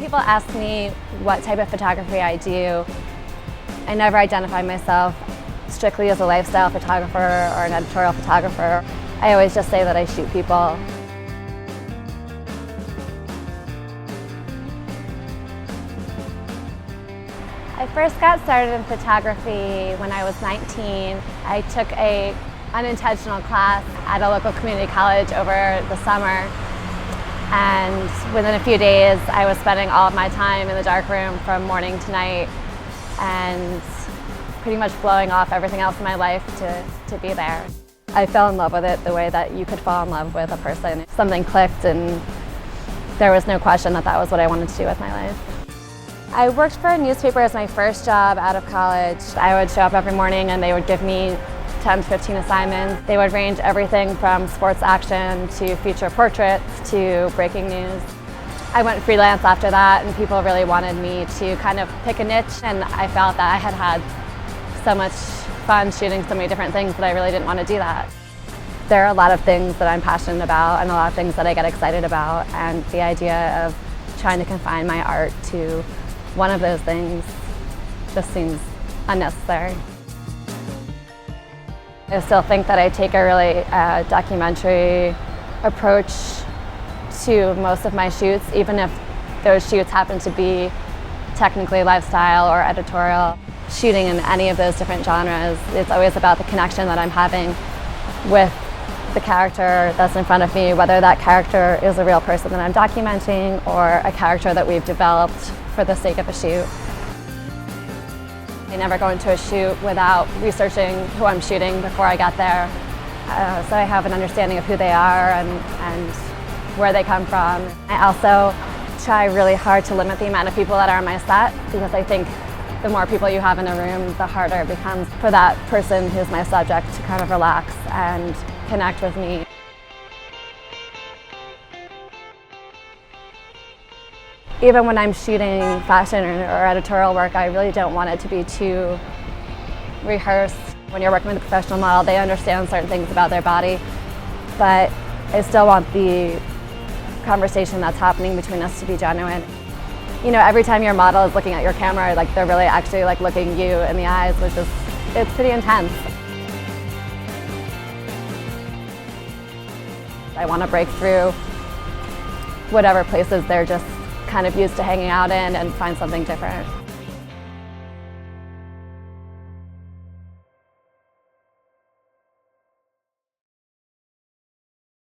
People ask me what type of photography I do. I never identify myself strictly as a lifestyle photographer or an editorial photographer. I always just say that I shoot people. I first got started in photography when I was 19. I took an unintentional class at a local community college over the summer. And within a few days, I was spending all of my time in the darkroom from morning to night and pretty much blowing off everything else in my life to be there. I fell in love with it the way that you could fall in love with a person. Something clicked and there was no question that that was what I wanted to do with my life. I worked for a newspaper as my first job out of college. I would show up every morning and they would give me 10 to 15 assignments. They would range everything from sports action to feature portraits to breaking news. I went freelance after that and people really wanted me to kind of pick a niche, and I felt that I had had so much fun shooting so many different things that I really didn't want to do that. There are a lot of things that I'm passionate about and a lot of things that I get excited about, and the idea of trying to confine my art to one of those things just seems unnecessary. I still think that I take a really documentary approach to most of my shoots, even if those shoots happen to be technically lifestyle or editorial. Shooting in any of those different genres, it's always about the connection that I'm having with the character that's in front of me, whether that character is a real person that I'm documenting or a character that we've developed for the sake of a shoot. I never go into a shoot without researching who I'm shooting before I got there, so I have an understanding of who they are and where they come from. I also try really hard to limit the amount of people that are on my set, because I think the more people you have in a room, the harder it becomes for that person who's my subject to kind of relax and connect with me. Even when I'm shooting fashion or editorial work, I really don't want it to be too rehearsed. When you're working with a professional model, they understand certain things about their body, but I still want the conversation that's happening between us to be genuine. You know, every time your model is looking at your camera, like they're really actually like looking you in the eyes, which is, it's pretty intense. I want to break through whatever places they're just kind of used to hanging out in and find something different.